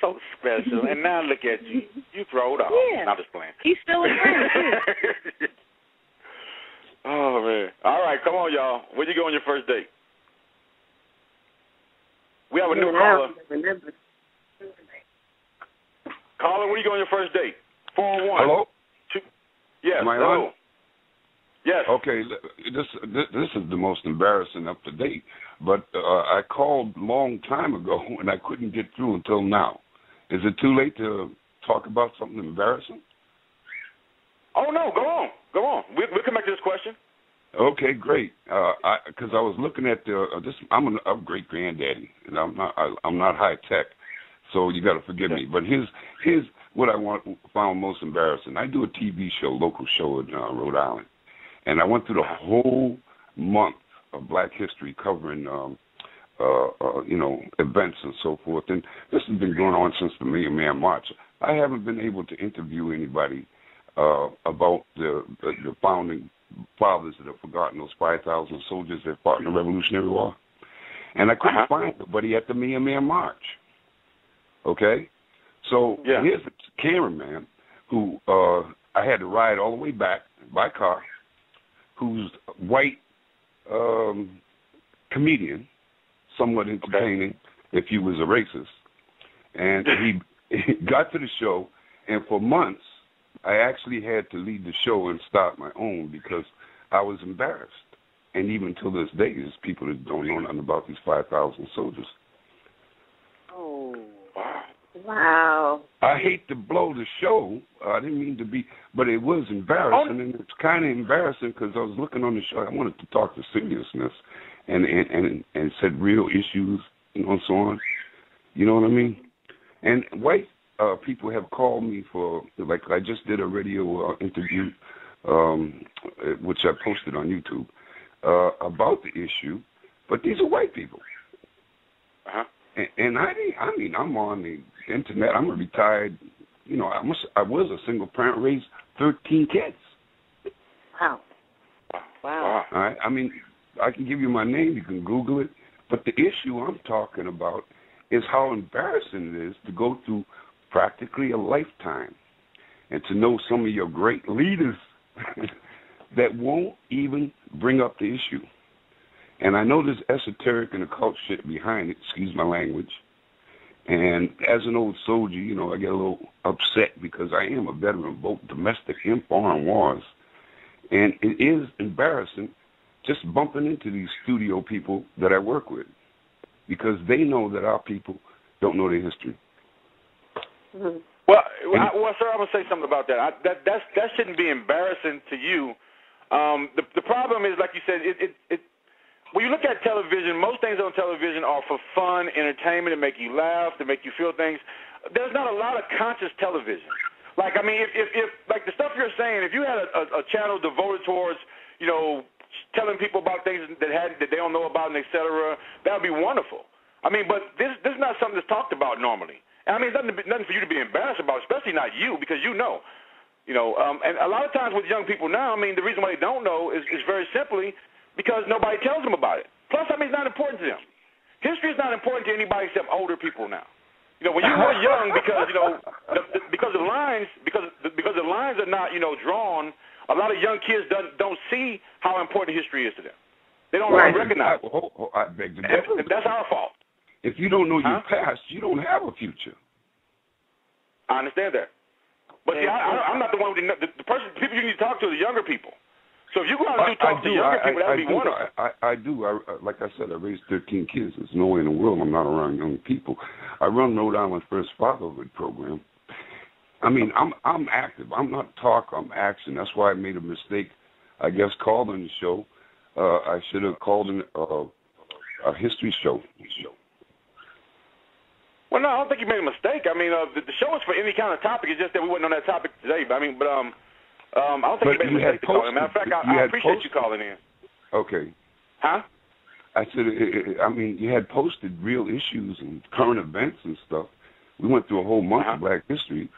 so special. And now look at you. You throwed off. Yeah. I'm just playing. He's still a friend, too. Oh, man. All right, come on, y'all. Where'd you go on your first date? We have a new caller. Remember. Caller, where you go on your first date? 401. Hello? Yes. Am I hello. on? Yes. Okay, this is the most embarrassing up to date, but I called a long time ago and I couldn't get through until now. Is it too late to talk about something embarrassing? Oh, no, go on. Go on. We'll come back to this question. Okay, great. Because I was looking at this. I'm a great granddaddy, and I'm not high tech, so you got to forgive me. But here's what I found most embarrassing. I do a TV show, local show in Rhode Island, and I went through the whole month of Black History covering, events and so forth. And this has been going on since the Million Man March. I haven't been able to interview anybody about the founding fathers that have forgotten, those 5,000 soldiers that fought in the Revolutionary War. And I couldn't find nobody at the Million Man March. Okay? So here's the cameraman who I had to ride all the way back by car, who's a white comedian, somewhat entertaining if he was a racist. And he got to the show, and for months, I actually had to leave the show and start my own because I was embarrassed. And even till this day, there's people that don't know nothing about these 5,000 soldiers. Oh, wow. I hate to blow the show. I didn't mean to be, but it was embarrassing, and it's kind of embarrassing because I was looking on the show. I wanted to talk to seriousness and said real issues, and so on. You know what I mean? And white people have called me for, like, I just did a radio interview, which I posted on YouTube, about the issue, but these are white people. Uh-huh. And I'm on the internet. I'm a retired, I was a single parent, raised 13 kids. Wow. Wow. All right? I mean, I can give you my name. You can Google it. But the issue I'm talking about is how embarrassing it is to go through practically a lifetime and to know some of your great leaders that won't even bring up the issue. And I know there's esoteric and occult shit behind it, excuse my language. And as an old soldier, I get a little upset because I am a veteran of both domestic and foreign wars. And it is embarrassing just bumping into these studio people that I work with because they know that our people don't know their history. Mm-hmm. Well, sir, I'm going to say something about that. That shouldn't be embarrassing to you. The problem is, like you said, when you look at television, most things on television are for fun, entertainment, to make you laugh, to make you feel things. There's not a lot of conscious television. Like, I mean, if like the stuff you're saying, if you had a channel devoted towards, telling people about things that they don't know about, and et cetera, that would be wonderful. I mean, but this is not something that's talked about normally. And I mean, it's nothing for you to be embarrassed about, especially not you, because you know. And a lot of times with young people now, I mean, the reason why they don't know is very simply because nobody tells them about it. Plus, I mean, it's not important to them. History is not important to anybody except older people now. When you were young, because because the lines are not drawn. A lot of young kids don't see how important history is to them. They don't recognize it. I beg to differ. And that's our fault. If you don't know your past, you don't have a future. I understand that. But see, I'm not the one. The people you need to talk to are the younger people. So if you go out and talk to younger people, that would be wonderful. I do. Like I said, I raised 13 kids. There's no way in the world I'm not around young people. I run Rhode Island's first fatherhood program. I mean, I'm active. I'm not talk. I'm action. That's why I made a mistake. I guess calling the show. I should have called in a history show. Well, no, I don't think you made a mistake. I mean, the show is for any kind of topic. It's just that we wasn't on that topic today. But I don't think you made a mistake. Matter of fact, I appreciate you calling in. Okay. Huh? I said, you had posted real issues and current events and stuff. We went through a whole month of Black history,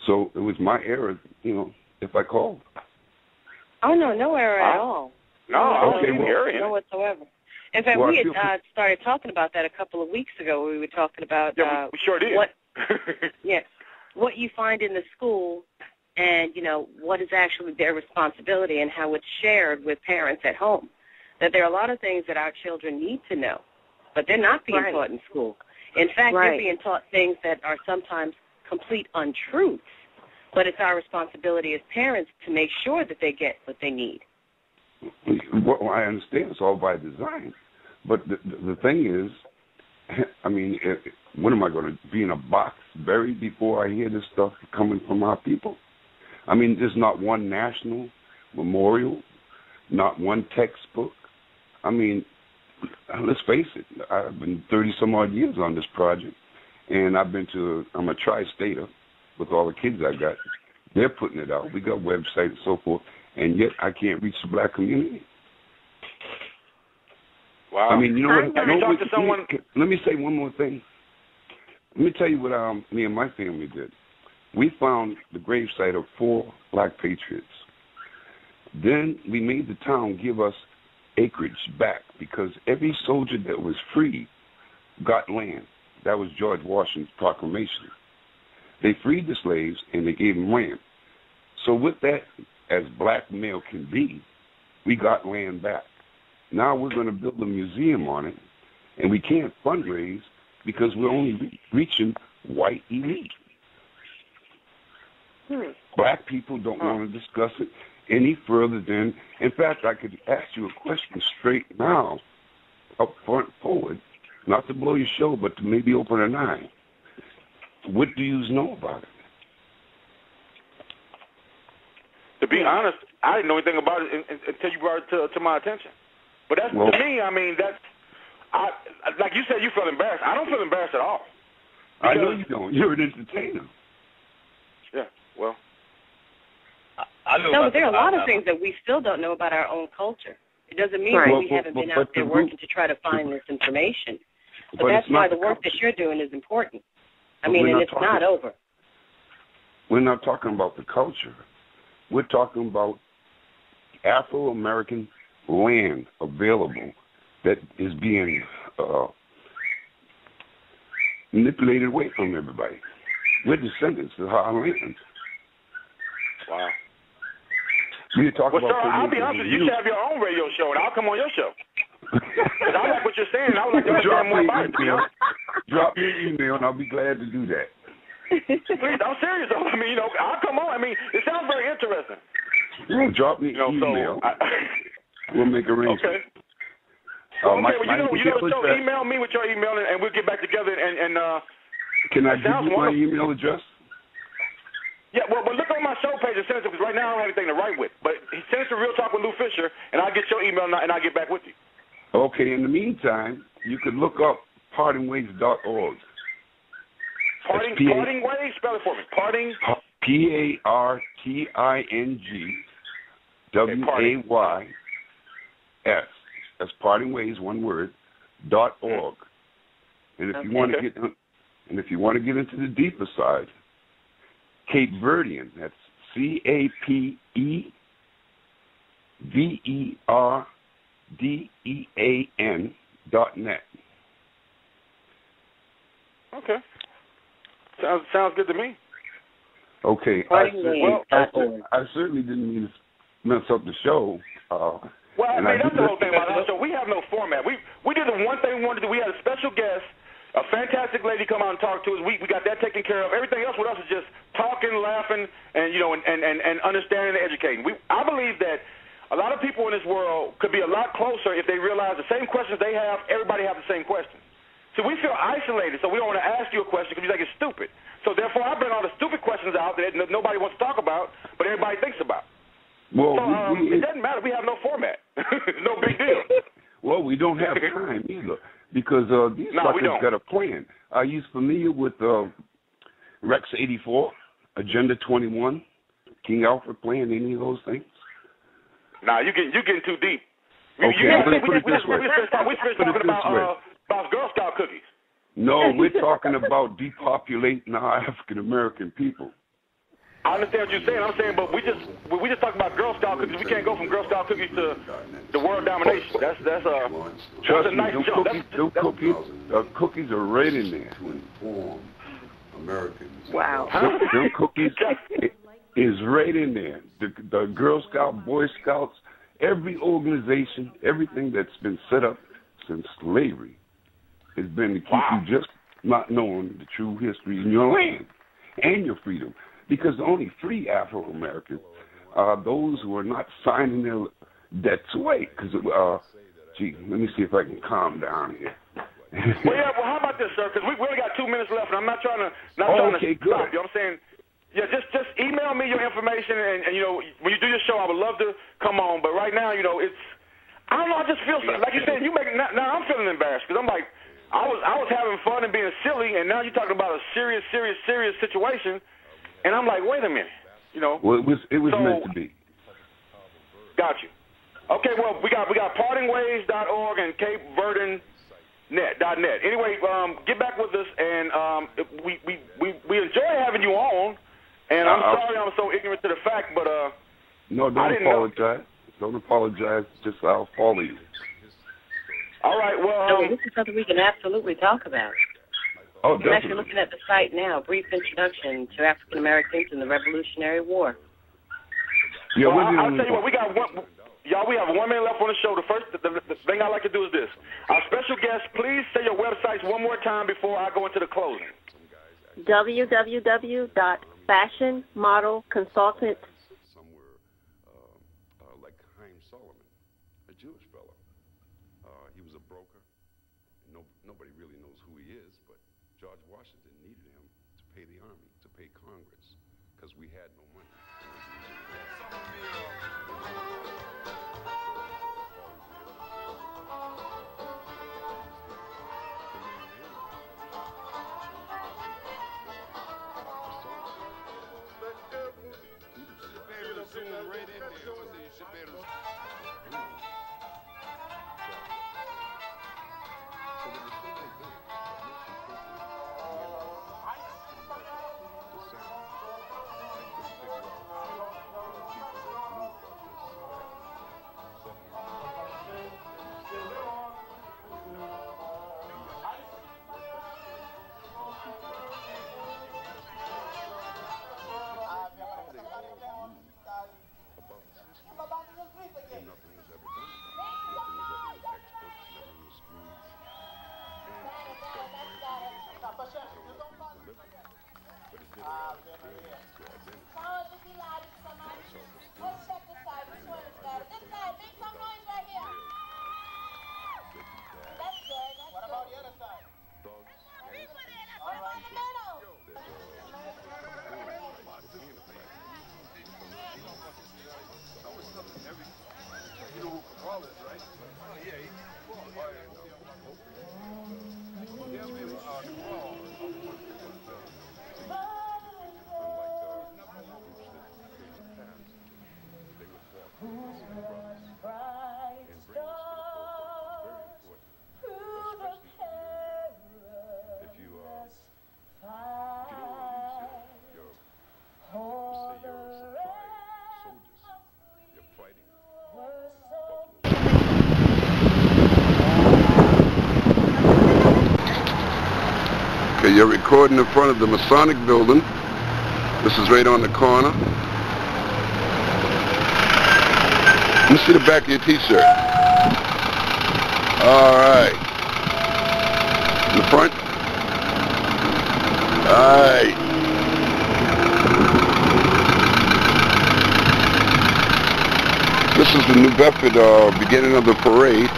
so it was my error, if I called. Oh, no error at all. No, no whatsoever. In fact, we had started talking about that a couple of weeks ago. We were talking about we sure did. you find in the school and, you know, what is actually their responsibility and how it's shared with parents at home. That there are a lot of things that our children need to know, but they're not being taught in school. In fact, they're being taught things that are sometimes complete untruths, but it's our responsibility as parents to make sure that they get what they need. Well, I understand it's all by design, but the thing is, I mean, when am I going to be in a box buried before I hear this stuff coming from our people? I mean, there's not one national memorial, not one textbook. I mean, let's face it, I've been 30-some-odd years on this project, and I'm a tri-stater with all the kids I got. They're putting it out. We got websites and so forth, and yet I can't reach the black community. Wow. I mean, you know what? Have you talked to someone? Let me say one more thing. Let me tell you what me and my family did. We found the gravesite of 4 black patriots. Then we made the town give us acreage back because every soldier that was free got land. That was George Washington's proclamation. They freed the slaves and they gave them land. So with that, as blackmail can be, we got land back. Now we're going to build a museum on it, and we can't fundraise because we're only reaching white elite. Black people don't want to discuss it any further than, in fact, I could ask you a question straight now, up front, forward, not to blow your show, but to maybe open an eye. What do you know about it? To be honest, I didn't know anything about it until you brought it to my attention. But that's, to me, I mean, like you said, you feel embarrassed. I don't feel embarrassed at all. I know you don't. You're an entertainer. Yeah, well. No, but there are a lot of things that we still don't know about our own culture. It doesn't mean that we haven't been out there working to try to find this information. But that's why the work that you're doing is important. I mean, and it's not over. We're not talking about the culture. We're talking about Afro American land available that is being manipulated away from everybody. We're descendants of our land. Wow. We're talking about. Sir, I'll be honest with you. You should have your own radio show, and I'll come on your show. Because I like what you're saying. I would like to understand more about it. Drop me an email, and I'll be glad to do that. Please, I'm serious. I mean, I'll come on. I mean, it sounds very interesting. Yeah, drop me an email. We'll make arrangements. Okay. Well, so email me with your email, and we'll get back together. And can I give you my email address? Yeah, well, look on my show page and send it to me, because right now I don't have anything to write with. But send it to Real Talk with Lou Fisher, and I'll get your email, and I'll get back with you. Okay, in the meantime, you could look up partingways.org. Parting Ways? Spell it for me. Parting? PARTINGWAYS. That's Parting Ways, one word, .org. And if you want to get into the deeper side, Cape Verdean, that's CAPEVERDEAN.net. Okay. Sounds good to me. Okay. I certainly didn't mean to mess up the show. Well, I mean, that's the whole thing about our show. We have no format. We did the one thing we wanted to do. We had a special guest, a fantastic lady come out and talk to us. We got that taken care of. Everything else with us is just talking, laughing, and and understanding and educating. I believe that a lot of people in this world could be a lot closer if they realize the same questions they have, everybody have the same questions. So we feel isolated, so we don't want to ask you a question because we think it's stupid. So therefore, I bring all the stupid questions out that nobody wants to talk about, but everybody thinks about. Well, so it doesn't matter. We have no format. No big deal. Well, we don't have time either because these suckers got a plan. Are you familiar with Rex 84, Agenda 21, King Alfred plan, any of those things? Nah, you're getting too deep. Okay, we just talking about Girl Scout cookies. No, we're talking about depopulating our African American people. I understand what you're saying. I'm saying, but we just talk about Girl Scout cookies. We can't go from Girl Scout cookies to the world domination. That's a nice jump. Cookies are right in there. Americans. Wow. Them cookies is right in there. The Girl Scout, Boy Scouts, every organization, everything that's been set up since slavery has been to keep you just not knowing the true history in your land and your freedom. Because the only free Afro Americans are those who are not signing their debts away. Because, let me see if I can calm down here. Well, how about this, sir? Because we only got 2 minutes left, and I'm not trying to good. stop. You know what I'm saying? Yeah, just email me your information, and you know, when you do your show, I would love to come on. But right now, you know, it's, I don't know, I just feel like you said, now I'm feeling embarrassed because I'm like, I was having fun and being silly, and now you're talking about a serious situation, and I'm like, wait a minute, you know. Well, it was meant to be. Got you. Okay, well, we got partingways.org and CapeVerdonNet.net. Anyway, get back with us, and we enjoy having you on. And I'm sorry I'm so ignorant to the fact, but no, don't apologize. Don't apologize. Just I'll follow you. All right. Well, no, this is something we can absolutely talk about. Oh, I'm actually looking at the site now. Brief introduction to African Americans in the Revolutionary War. Yeah, well, I'll tell you what. We got one. Y'all, we have 1 minute left on the show. The thing I like to do is this. Our special guest, please say your websites one more time before I go into the closing. www.fashionmodelconsultant. Somewhere like Haim Solomon, a Jewish fellow. He was a broker. Nobody really knows who he is, but George Washington needed him to pay the army, to pay Congress, because we had no money. Okay, you're recording in front of the Masonic building. This is right on the corner. Let me see the back of your t-shirt. All right. In the front. All right. This is the New Bedford beginning of the parade.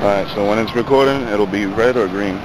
Alright, so when it's recording, it'll be red or green?